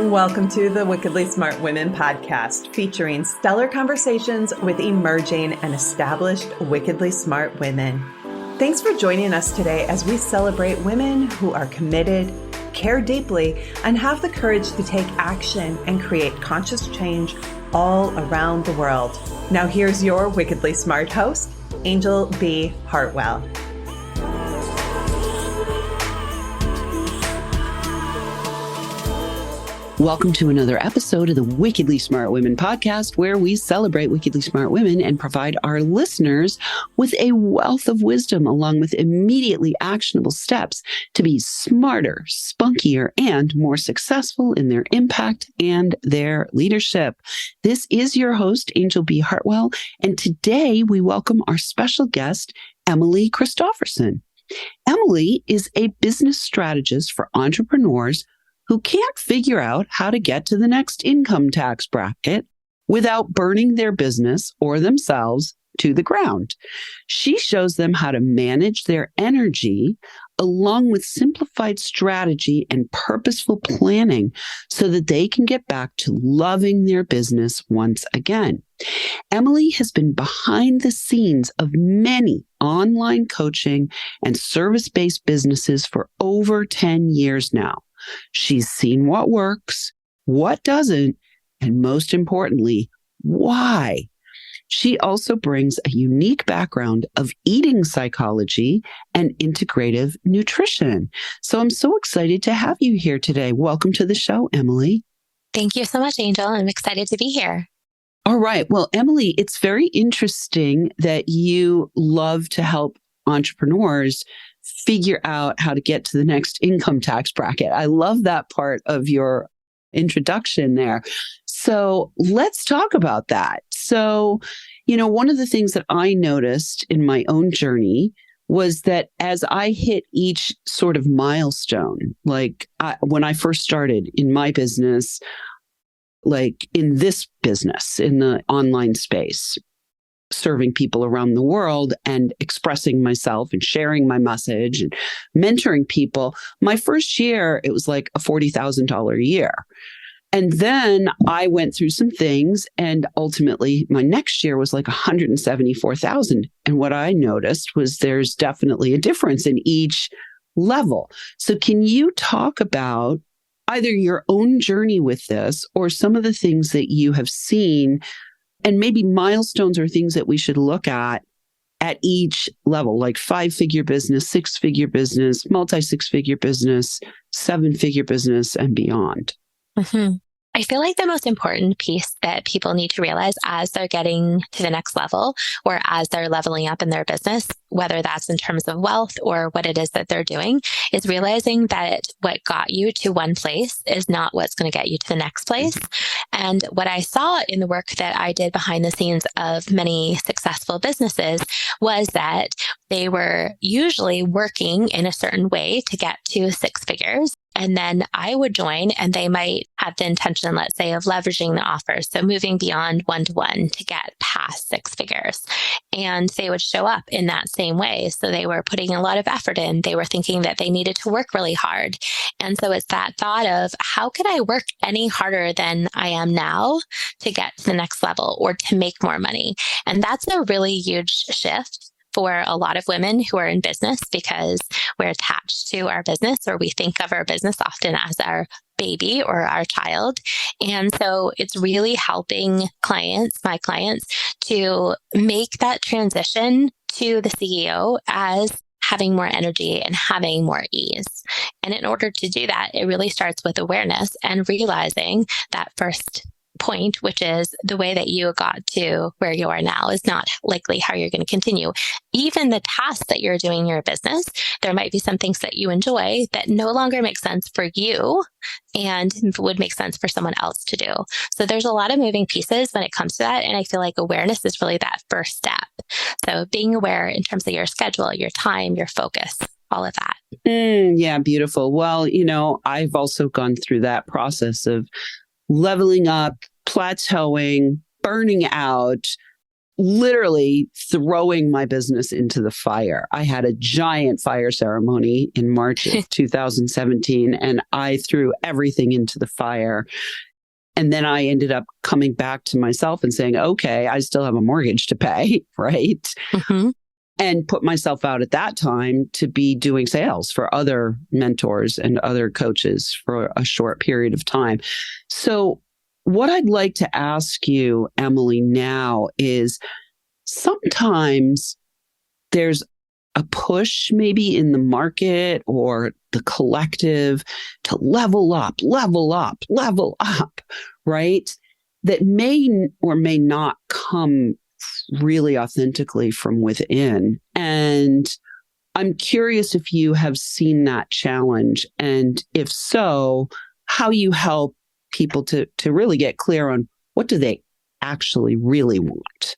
Welcome to the Wickedly Smart Women podcast, featuring stellar conversations with emerging and established wickedly smart women. Thanks for joining us today as we celebrate women who are committed, care deeply, and have the courage to take action and create conscious change all around the world. Now here's your wickedly smart host, Anjel B. Hartwell. Welcome to another episode of the Wickedly Smart Women podcast, where we celebrate wickedly smart women and provide our listeners with a wealth of wisdom along with immediately actionable steps to be smarter, spunkier, and more successful in their impact and their leadership. This is your host, Anjel B. Hartwell, and today we welcome our special guest, Emily Kristofferson. Emily is a business strategist for entrepreneurs who can't figure out how to get to the next income tax bracket without burning their business or themselves to the ground. She shows them how to manage their energy along with simplified strategy and purposeful planning so that they can get back to loving their business once again. Emily has been behind the scenes of many online coaching and service-based businesses for over 10 years now. She's seen what works, what doesn't, and most importantly, why. She also brings a unique background of eating psychology and integrative nutrition. So I'm so excited to have you here today. Welcome to the show, Emily. Thank you so much, Anjel. I'm excited to be here. All right. Well, Emily, it's very interesting that you love to help entrepreneurs figure out how to get to the next income tax bracket. I love that part of your introduction there. So let's talk about that. So, one of the things that I noticed in my own journey was that as I hit each sort of milestone, when I first started in my business, like in this business, in the online space, serving people around the world and expressing myself and sharing my message and mentoring people. My first year, it was like a $40,000 a year. And then I went through some things and ultimately my next year was like $174,000. And what I noticed was there's definitely a difference in each level. So can you talk about either your own journey with this or some of the things that you have seen and maybe milestones or things that we should look at each level, like 5-figure business, 6-figure business, multi-6-figure business, 7-figure business, and beyond? Mm-hmm. I feel like the most important piece that people need to realize as they're getting to the next level or as they're leveling up in their business, whether that's in terms of wealth or what it is that they're doing, is realizing that what got you to one place is not what's going to get you to the next place. And what I saw in the work that I did behind the scenes of many successful businesses was that they were usually working in a certain way to get to 6 figures. And then I would join and they might have the intention, let's say, of leveraging the offers. So moving beyond 1-to-1 to get past 6 figures. And they would show up in that same way. So they were putting a lot of effort in. They were thinking that they needed to work really hard. And so it's that thought of how could I work any harder than I am now to get to the next level or to make more money? And that's a really huge shift for a lot of women who are in business because we're attached to our business or we think of our business often as our baby or our child. And so it's really helping my clients to make that transition to the CEO as having more energy and having more ease. And in order to do that, it really starts with awareness and realizing that first point, which is the way that you got to where you are now is not likely how you're going to continue. Even the tasks that you're doing in your business, there might be some things that you enjoy that no longer make sense for you and would make sense for someone else to do. So there's a lot of moving pieces when it comes to that. And I feel like awareness is really that first step. So being aware in terms of your schedule, your time, your focus, all of that. Yeah, beautiful. Well, I've also gone through that process of leveling up, plateauing, burning out, literally throwing my business into the fire. I had a giant fire ceremony in March of 2017, and I threw everything into the fire. And then I ended up coming back to myself and saying, okay, I still have a mortgage to pay, right? Mm-hmm. And put myself out at that time to be doing sales for other mentors and other coaches for a short period of time. So what I'd like to ask you, Emily, now is sometimes there's a push maybe in the market or the collective to level up, right? That may or may not come really authentically from within. And I'm curious if you have seen that challenge. And if so, how you help people to really get clear on what do they actually really want.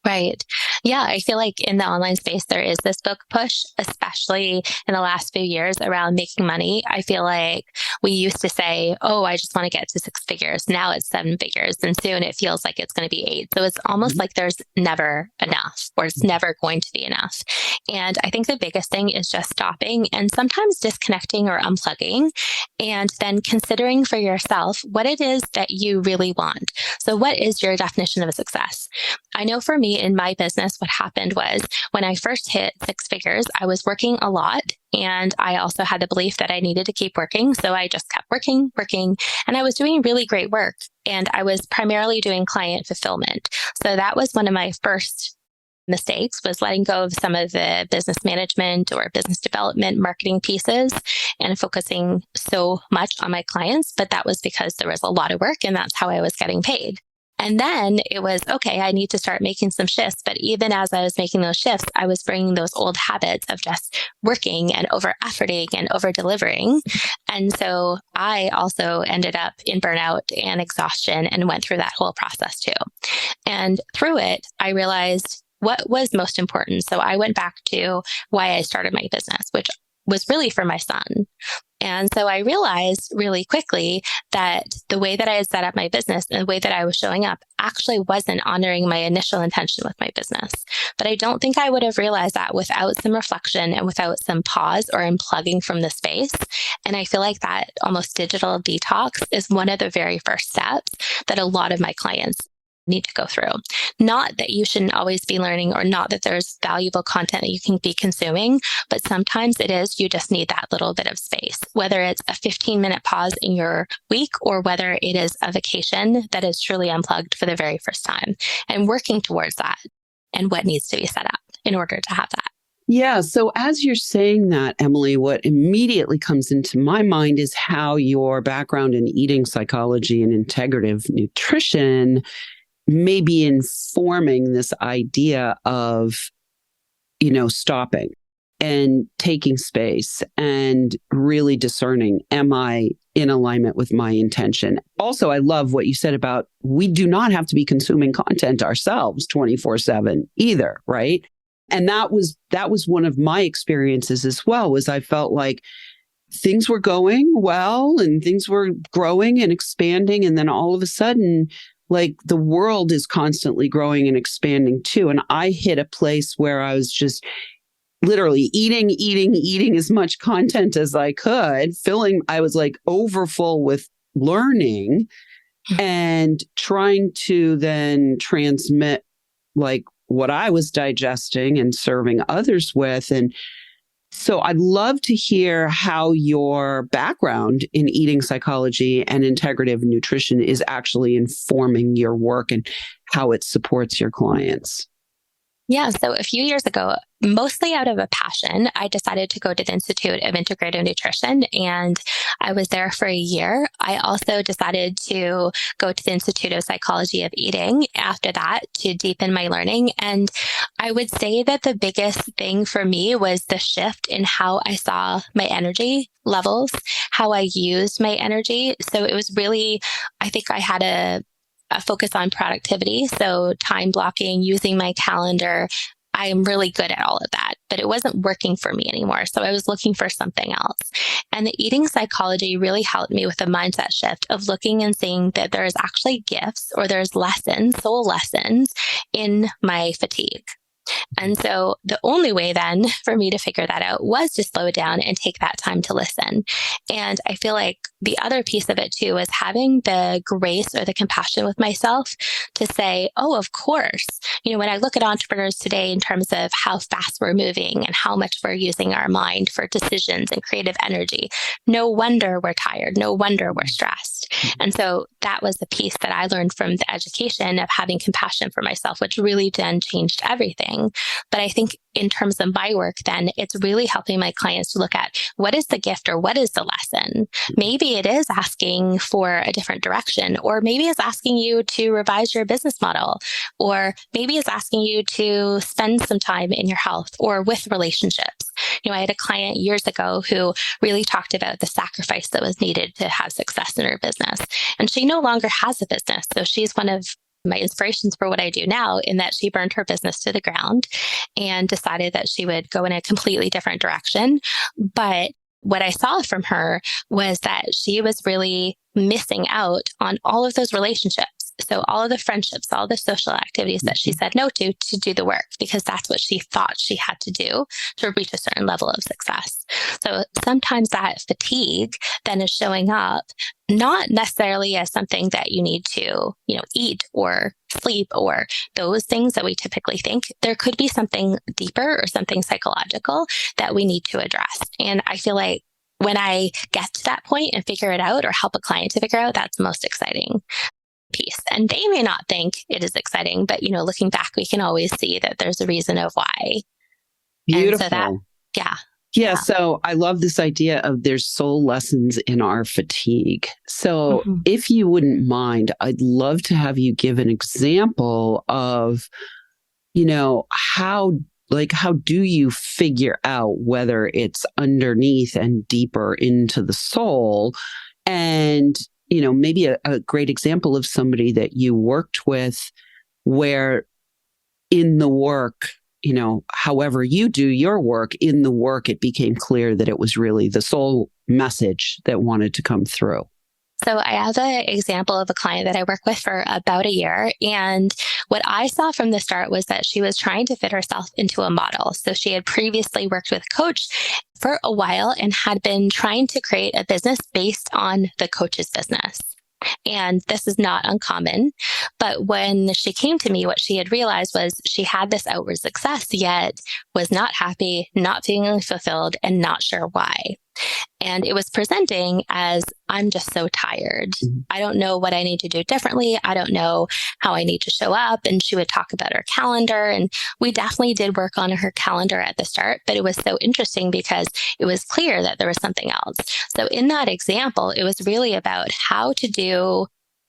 Right. Yeah, I feel like in the online space, there is this book push, especially in the last few years around making money. I feel like we used to say, oh, I just want to get to 6 figures. Now it's 7 figures. And soon it feels like it's going to be 8. So it's almost like there's never enough, or it's never going to be enough. And I think the biggest thing is just stopping and sometimes disconnecting or unplugging, and then considering for yourself what it is that you really want. So what is your definition of a success? I know for me in my business, what happened was when I first hit 6 figures, I was working a lot. And I also had the belief that I needed to keep working. So I just kept working. And I was doing really great work. And I was primarily doing client fulfillment. So that was one of my first mistakes, was letting go of some of the business management or business development marketing pieces and focusing so much on my clients. But that was because there was a lot of work and that's how I was getting paid. And then it was, okay, I need to start making some shifts. But even as I was making those shifts, I was bringing those old habits of just working and over efforting and over delivering. And so I also ended up in burnout and exhaustion and went through that whole process too. And through it, I realized what was most important. So I went back to why I started my business, which was really for my son. And so I realized really quickly that the way that I had set up my business and the way that I was showing up actually wasn't honoring my initial intention with my business. But I don't think I would have realized that without some reflection and without some pause or unplugging from the space. And I feel like that almost digital detox is one of the very first steps that a lot of my clients need to go through. Not that you shouldn't always be learning, or not that there's valuable content that you can be consuming, but sometimes it is, you just need that little bit of space, whether it's a 15-minute pause in your week or whether it is a vacation that is truly unplugged for the very first time, and working towards that and what needs to be set up in order to have that. Yeah. So as you're saying that, Emily, what immediately comes into my mind is how your background in eating psychology and integrative nutrition may be informing this idea of, stopping and taking space and really discerning, am I in alignment with my intention? Also, I love what you said about we do not have to be consuming content ourselves 24/7 either, right? And that was one of my experiences as well, was I felt like things were going well and things were growing and expanding. And then all of a sudden, like the world is constantly growing and expanding too. And I hit a place where I was just literally eating as much content as I could, I was like overfull with learning and trying to then transmit like what I was digesting and serving others with. And so I'd love to hear how your background in eating psychology and integrative nutrition is actually informing your work and how it supports your clients. Yeah. So a few years ago, mostly out of a passion, I decided to go to the Institute of Integrative Nutrition, and I was there for a year. I also decided to go to the Institute of Psychology of Eating after that to deepen my learning. And I would say that the biggest thing for me was the shift in how I saw my energy levels, how I used my energy. So it was really, I think I had a focus on productivity. So time blocking, using my calendar. I'm really good at all of that, but it wasn't working for me anymore. So I was looking for something else. And the eating psychology really helped me with a mindset shift of looking and seeing that there's actually gifts or there's lessons, soul lessons in my fatigue. And so the only way then for me to figure that out was to slow down and take that time to listen. And I feel like the other piece of it too is having the grace or the compassion with myself to say, oh, of course, when I look at entrepreneurs today in terms of how fast we're moving and how much we're using our mind for decisions and creative energy, no wonder we're tired. No wonder we're stressed. And so that was the piece that I learned from the education of having compassion for myself, which really then changed everything. But I think in terms of my work, then it's really helping my clients to look at what is the gift or what is the lesson. Maybe it is asking for a different direction, or maybe it's asking you to revise your business model, or maybe it's asking you to spend some time in your health or with relationships. I had a client years ago who really talked about the sacrifice that was needed to have success in her business. And she no longer has a business. So she's one of my inspirations for what I do now, in that she burned her business to the ground and decided that she would go in a completely different direction. But what I saw from her was that she was really missing out on all of those relationships. So all of the friendships, all the social activities that she said no to do the work, because that's what she thought she had to do to reach a certain level of success. So sometimes that fatigue then is showing up not necessarily as something that you need to, eat or sleep or those things that we typically think. There could be something deeper or something psychological that we need to address. And I feel like when I get to that point and figure it out or help a client to figure out, that's the most exciting piece. And they may not think it is exciting, but looking back, we can always see that there's a reason of why. Beautiful. And so Yeah. So I love this idea of there's soul lessons in our fatigue. So if you wouldn't mind, I'd love to have you give an example of, how do you figure out whether it's underneath and deeper into the soul? And maybe a great example of somebody that you worked with where in the work, however you do your work, in the work, it became clear that it was really the soul message that wanted to come through. So I have an example of a client that I worked with for about a year. And what I saw from the start was that she was trying to fit herself into a model. So she had previously worked with a coach for a while and had been trying to create a business based on the coach's business. And this is not uncommon. But when she came to me, what she had realized was she had this outward success, yet was not happy, not feeling fulfilled, and not sure why. And it was presenting as, I'm just so tired. I don't know what I need to do differently. I don't know how I need to show up. And she would talk about her calendar. And we definitely did work on her calendar at the start, but it was so interesting because it was clear that there was something else. So in that example, it was really about how to do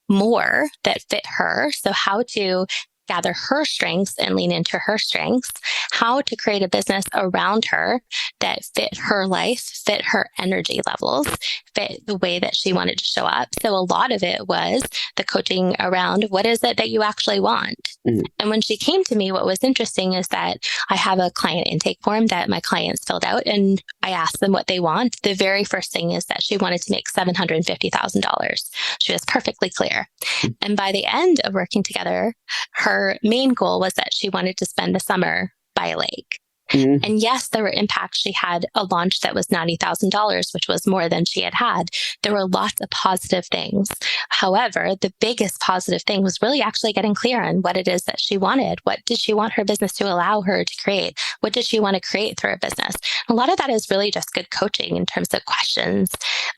more that fit her. So how to gather her strengths and lean into her strengths, how to create a business around her that fit her life, fit her energy levels, fit the way that she wanted to show up. So a lot of it was the coaching around what is it that you actually want. And when she came to me, what was interesting is that I have a client intake form that my clients filled out, and I asked them what they want. The very first thing is that she wanted to make $750,000. She was perfectly clear. And by the end of working together, her main goal was that she wanted to spend the summer by a lake. And yes, there were impacts. She had a launch that was $90,000, which was more than she had had. There were lots of positive things. However, the biggest positive thing was really actually getting clear on what it is that she wanted. What did she want her business to allow her to create? What did she want to create through her business? A lot of that is really just good coaching in terms of questions,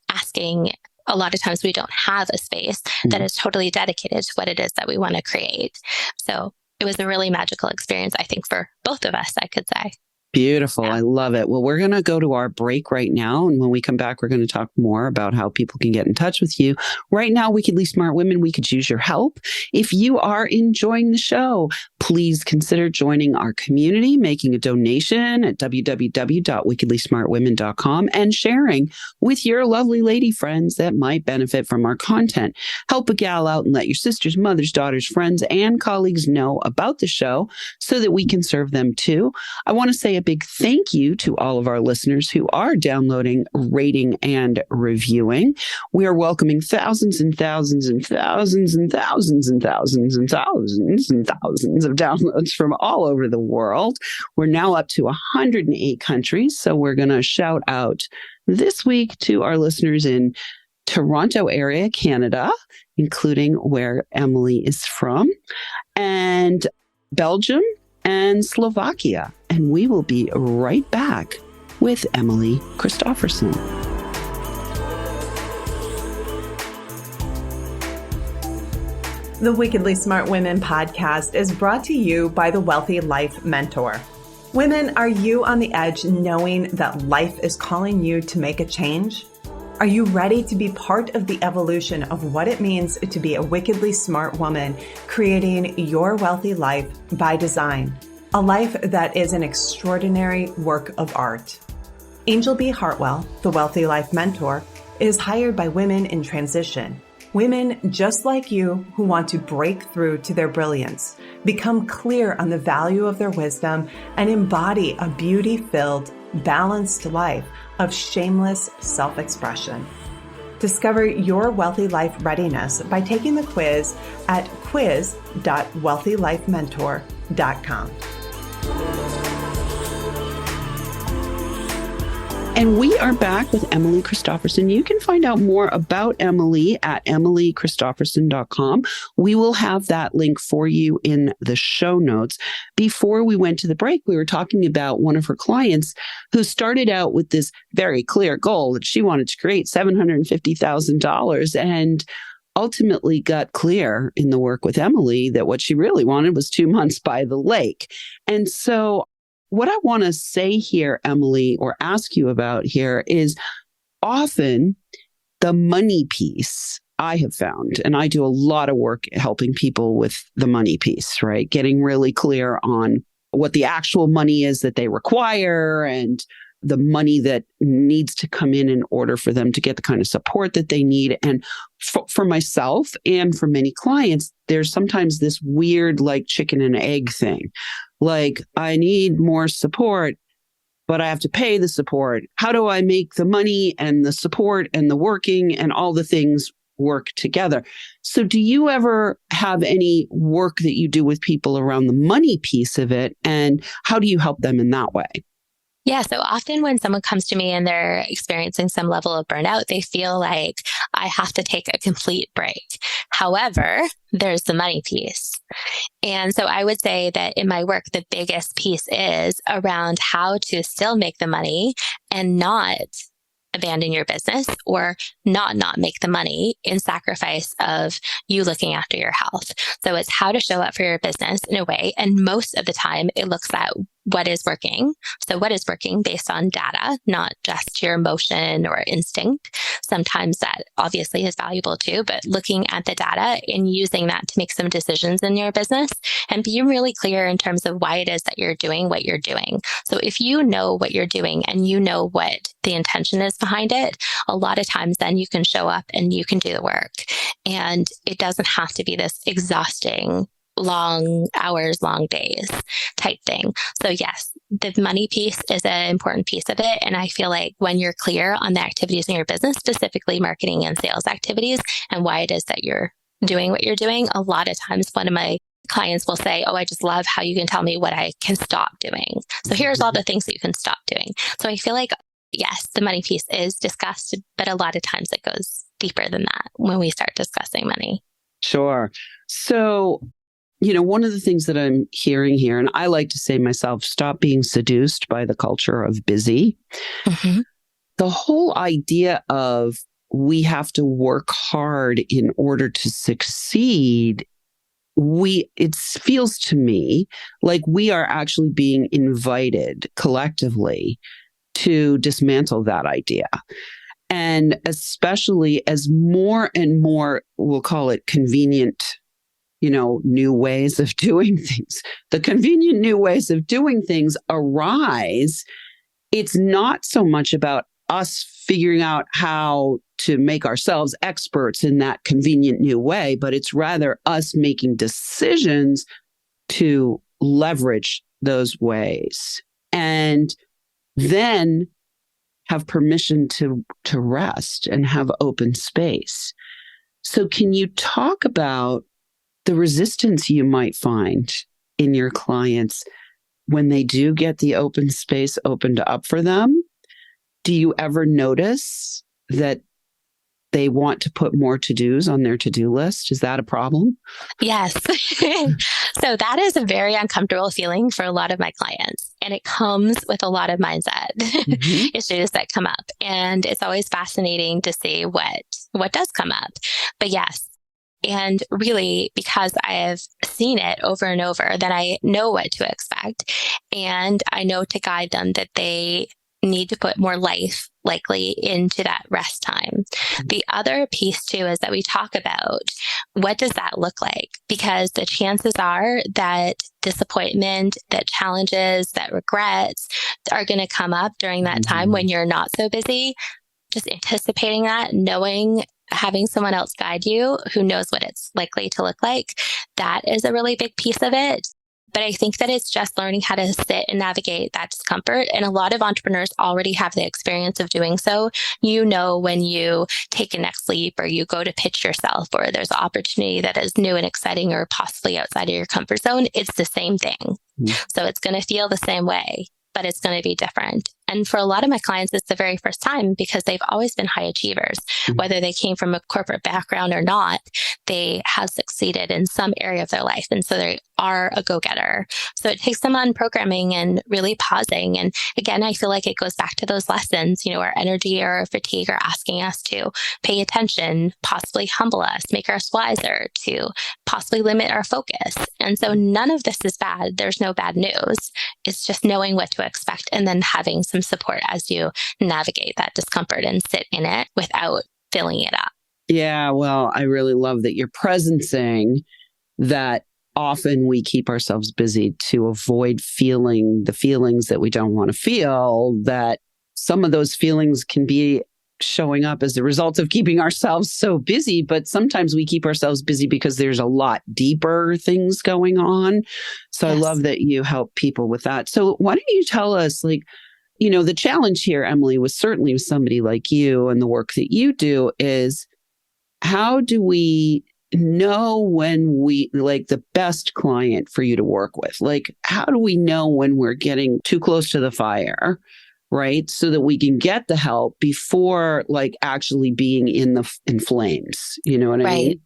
asking. A lot of times we don't have a space that is totally dedicated to what it is that we want to create. So it was a really magical experience, I think, for both of us, I could say. Beautiful. I love it. Well, we're going to go to our break right now. And when we come back, we're going to talk more about how people can get in touch with you. Right now, Wickedly Smart Women, we could use your help. If you are enjoying the show, please consider joining our community, making a donation at www.wickedlysmartwomen.com and sharing with your lovely lady friends that might benefit from our content. Help a gal out and let your sisters, mothers, daughters, friends, and colleagues know about the show so that we can serve them too. I want to say a big thank you to all of our listeners who are downloading, rating, and reviewing. We are welcoming thousands and thousands and thousands and thousands and thousands and thousands and thousands of downloads from all over the world. We're now up to 108 countries. So we're going to shout out this week to our listeners in Toronto area, Canada, including where Emily is from, and Belgium and Slovakia. And we will be right back with Emily Kristofferson. The Wickedly Smart Women podcast is brought to you by the Wealthy Life Mentor. Women, are you on the edge knowing that life is calling you to make a change? Are you ready to be part of the evolution of what it means to be a wickedly smart woman, creating your wealthy life by design? A life that is an extraordinary work of art. Anjel B. Hartwell, the Wealthy Life Mentor, is hired by women in transition. Women just like you who want to break through to their brilliance, become clear on the value of their wisdom, and embody a beauty-filled, balanced life of shameless self-expression. Discover your wealthy life readiness by taking the quiz at quiz.wealthylifementor.com. And we are back with Emily Kristofferson. You can find out more about Emily at emilykristofferson.com. We will have that link for you in the show notes. Before we went to the break, we were talking about one of her clients who started out with this very clear goal that she wanted to create $750,000 and ultimately got clear in the work with Emily that what she really wanted was 2 months by the lake. And so what I want to say here, Emily, or ask you about here is often the money piece I have found, and I do a lot of work helping people with the money piece, right? Getting really clear on what the actual money is that they require and the money that needs to come in order for them to get the kind of support that they need. And for myself and for many clients, there's sometimes this weird like chicken and egg thing. Like, I need more support, but I have to pay the support. How do I make the money and the support and the working and all the things work together? So do you ever have any work that you do with people around the money piece of it? And how do you help them in that way? Yeah. So often when someone comes to me and they're experiencing some level of burnout, they feel like I have to take a complete break. However, there's the money piece. And so I would say that in my work, the biggest piece is around how to still make the money and not abandon your business or not make the money in sacrifice of you looking after your health. So it's how to show up for your business in a way. And most of the time it looks at what is working. So what is working based on data, not just your emotion or instinct. Sometimes that obviously is valuable too, but looking at the data and using that to make some decisions in your business and be really clear in terms of why it is that you're doing what you're doing. So if you know what you're doing and you know what the intention is behind it, a lot of times then you can show up and you can do the work. And it doesn't have to be this exhausting long hours, long days type thing. So yes, the money piece is an important piece of it. And I feel like when you're clear on the activities in your business, specifically marketing and sales activities, and why it is that you're doing what you're doing, a lot of times one of my clients will say, oh, I just love how you can tell me what I can stop doing. So here's all the things that you can stop doing. So I feel like, yes, the money piece is discussed, but a lot of times it goes deeper than that when we start discussing money. Sure. So one of the things that I'm hearing here, and I like to say myself, stop being seduced by the culture of busy. Mm-hmm. The whole idea of we have to work hard in order to succeed it feels to me like we are actually being invited collectively to dismantle that idea. And especially as more and more, we'll call it convenient, new ways of doing things, the convenient new ways of doing things arise, it's not so much about us figuring out how to make ourselves experts in that convenient new way, but it's rather us making decisions to leverage those ways and then have permission to rest and have open space. So can you talk about the resistance you might find in your clients when they do get the open space opened up for them? Do you ever notice that they want to put more to-dos on their to-do list? Is that a problem? Yes. So that is a very uncomfortable feeling for a lot of my clients. And it comes with a lot of mindset issues that come up. And it's always fascinating to see what does come up. But yes. And really, because I have seen it over and over, that I know what to expect. And I know to guide them that they need to put more life likely into that rest time. The other piece too is that we talk about what does that look like? Because the chances are that disappointment, that challenges, that regrets are going to come up during that time when you're not so busy. Just anticipating that, knowing, having someone else guide you who knows what it's likely to look like, that is a really big piece of it. But I think that it's just learning how to sit and navigate that discomfort. And a lot of entrepreneurs already have the experience of doing so. When you take a next leap or you go to pitch yourself or there's an opportunity that is new and exciting or possibly outside of your comfort zone, it's the same thing. So it's going to feel the same way, but it's going to be different. And for a lot of my clients, it's the very first time because they've always been high achievers. Whether they came from a corporate background or not, they have succeeded in some area of their life. And so they are a go-getter. So it takes them unprogramming and really pausing. And again, I feel like it goes back to those lessons, our energy or fatigue are asking us to pay attention, possibly humble us, make us wiser, to possibly limit our focus. And so none of this is bad. There's no bad news. It's just knowing what to expect and then having some support as you navigate that discomfort and sit in it without filling it up. Yeah, well, I really love that you're presencing that often we keep ourselves busy to avoid feeling the feelings that we don't want to feel, that some of those feelings can be showing up as a result of keeping ourselves so busy, but sometimes we keep ourselves busy because there's a lot deeper things going on. So yes. I love that you help people with that. So why don't you tell us, the challenge here, Emily, was certainly with somebody like you and the work that you do is how do we know when the best client for you to work with? How do we know when we're getting too close to the fire, right? So that we can get the help before actually being in flames. You know what I mean?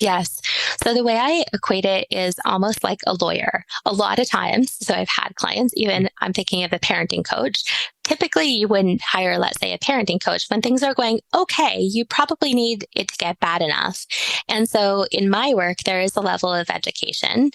Yes. So the way I equate it is almost like a lawyer. A lot of times, so I've had clients, even I'm thinking of a parenting coach. Typically, you wouldn't hire, let's say, a parenting coach when things are going okay. You probably need it to get bad enough. And so in my work, there is a level of education.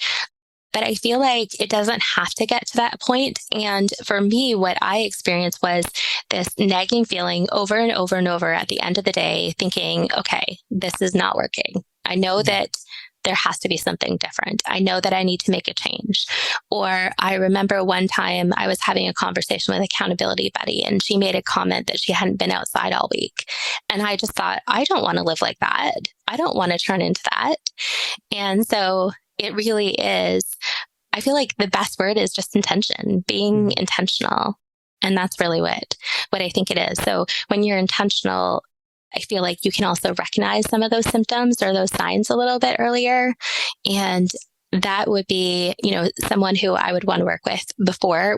But I feel like it doesn't have to get to that point. And for me, what I experienced was this nagging feeling over and over and over at the end of the day, thinking, okay, this is not working. I know that there has to be something different. I know that I need to make a change. Or I remember one time I was having a conversation with an accountability buddy, and she made a comment that she hadn't been outside all week. And I just thought, I don't want to live like that. I don't want to turn into that. And so it really is, I feel like the best word is just intention, being intentional. And that's really what I think it is. So when you're intentional, I feel like you can also recognize some of those symptoms or those signs a little bit earlier. And that would be, someone who I would want to work with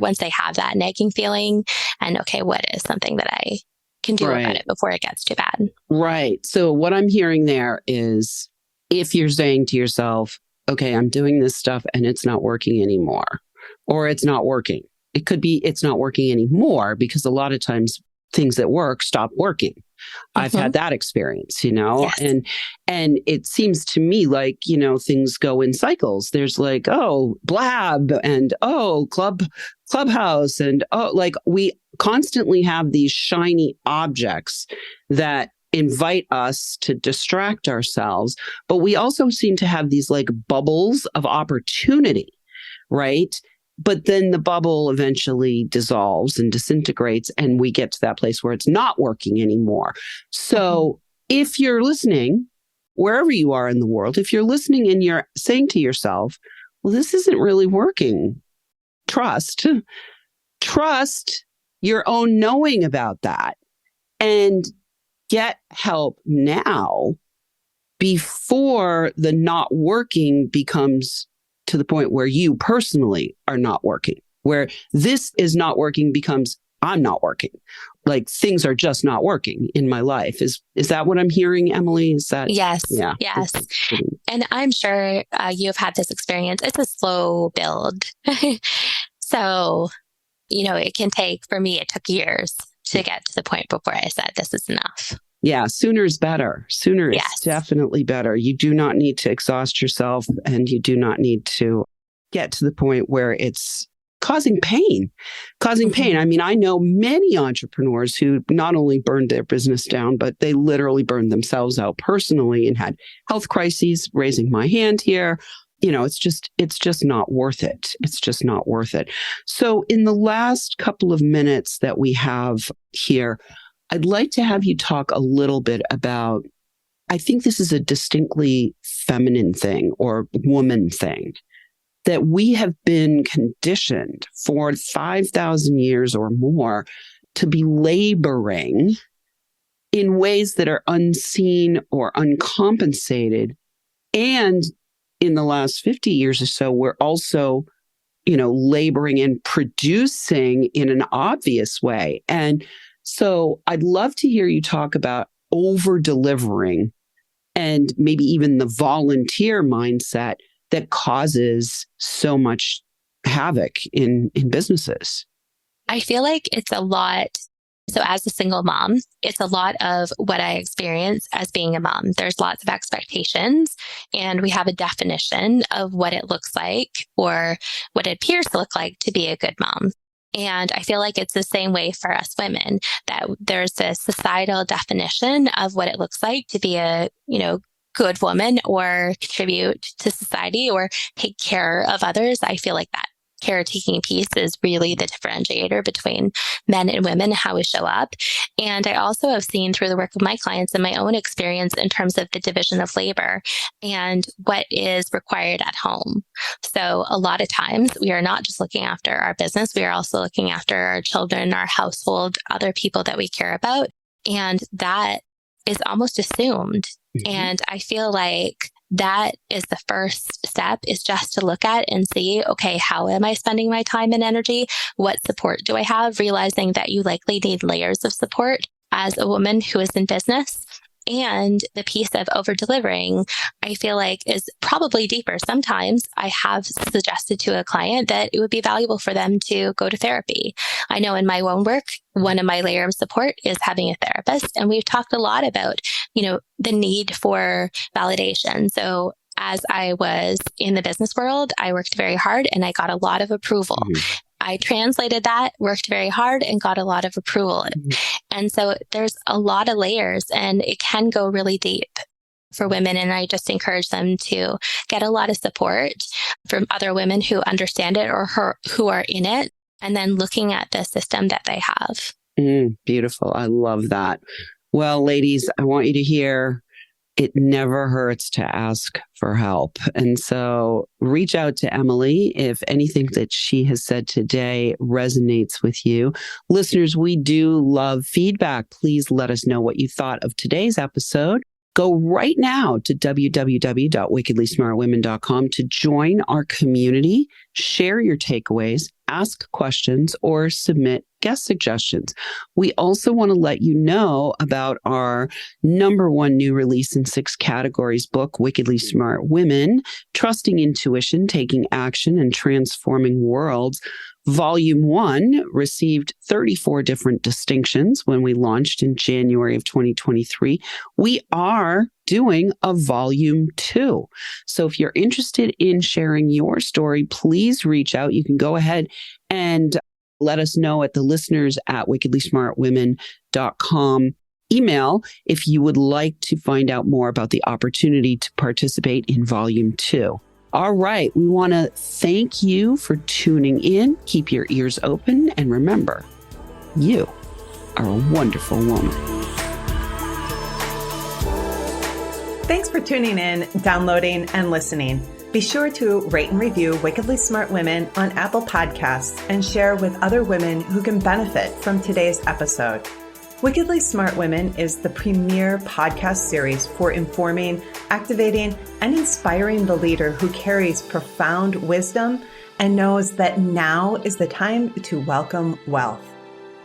once they have that nagging feeling. And okay, what is something that I can do about it before it gets too bad? Right. So what I'm hearing there is if you're saying to yourself, okay, I'm doing this stuff and it's not working anymore, or it's not working. It could be it's not working anymore because a lot of times things that work stop working. I've had that experience, Yes. and it seems to me like, things go in cycles. There's like, oh, Blab, and oh, Clubhouse, and oh, like we constantly have these shiny objects that invite us to distract ourselves. But we also seem to have these like bubbles of opportunity, right? But then the bubble eventually dissolves and disintegrates, and we get to that place where it's not working anymore. So if you're listening, wherever you are in the world, if you're listening and you're saying to yourself, well, this isn't really working, trust your own knowing about that and get help now before the not working becomes to the point where you personally are not working, where this is not working becomes I'm not working. Like things are just not working in my life. Is that what I'm hearing, Emily? Is that? Yes. Yeah. Yes. And I'm sure you've had this experience. It's a slow build. So, it can take, for me, it took years to get to the point before I said, this is enough. Yeah, sooner is better. Sooner is Yes. definitely better. You do not need to exhaust yourself, and you do not need to get to the point where it's causing pain. I mean, I know many entrepreneurs who not only burned their business down, but they literally burned themselves out personally and had health crises. Raising my hand here. It's just not worth it. It's just not worth it. So in the last couple of minutes that we have here, I'd like to have you talk a little bit about, I think this is a distinctly feminine thing or woman thing, that we have been conditioned for 5,000 years or more to be laboring in ways that are unseen or uncompensated. And in the last 50 years or so, we're also, laboring and producing in an obvious way. And so I'd love to hear you talk about over-delivering and maybe even the volunteer mindset that causes so much havoc in businesses. I feel like it's a lot. So as a single mom, it's a lot of what I experience as being a mom. There's lots of expectations, and we have a definition of what it looks like or what it appears to look like to be a good mom. And I feel like it's the same way for us women, that there's this societal definition of what it looks like to be a, good woman or contribute to society or take care of others. I feel like that caretaking piece is really the differentiator between men and women, how we show up. And I also have seen through the work of my clients and my own experience in terms of the division of labor and what is required at home. So a lot of times we are not just looking after our business, we are also looking after our children, our household, other people that we care about. And that is almost assumed. And I feel like that is the first step, is just to look at and see, okay, how am I spending my time and energy? What support do I have? Realizing that you likely need layers of support as a woman who is in business. And the piece of over-delivering, I feel like, is probably deeper. Sometimes I have suggested to a client that it would be valuable for them to go to therapy. I know in my own work, one of my layers of support is having a therapist. And we've talked a lot about, the need for validation. So as I was in the business world, I worked very hard and I got a lot of approval. I translated that, worked very hard, and got a lot of approval. And so there's a lot of layers, and it can go really deep for women. And I just encourage them to get a lot of support from other women who understand it or who are in it, and then looking at the system that they have. Beautiful. I love that. Well, ladies, I want you to hear it never hurts to ask for help. And so reach out to Emily if anything that she has said today resonates with you. Listeners, we do love feedback. Please let us know what you thought of today's episode. Go right now to www.wickedlysmartwomen.com to join our community, share your takeaways, ask questions, or submit guest suggestions. We also want to let you know about our #1 new release in 6 categories book, Wickedly Smart Women, Trusting Intuition, Taking Action, and Transforming Worlds. Volume 1 received 34 different distinctions when we launched in January of 2023. We are doing a Volume 2. So if you're interested in sharing your story, please reach out. You can go ahead and let us know at the listeners@wickedlysmartwomen.com email if you would like to find out more about the opportunity to participate in Volume 2. All right. We want to thank you for tuning in. Keep your ears open. And remember, you are a wonderful woman. Thanks for tuning in, downloading, and listening. Be sure to rate and review Wickedly Smart Women on Apple Podcasts and share with other women who can benefit from today's episode. Wickedly Smart Women is the premier podcast series for informing, activating, and inspiring the leader who carries profound wisdom and knows that now is the time to welcome wealth.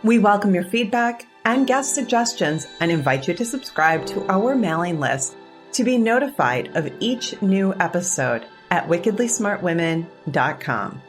We welcome your feedback and guest suggestions and invite you to subscribe to our mailing list to be notified of each new episode at wickedlysmartwomen.com.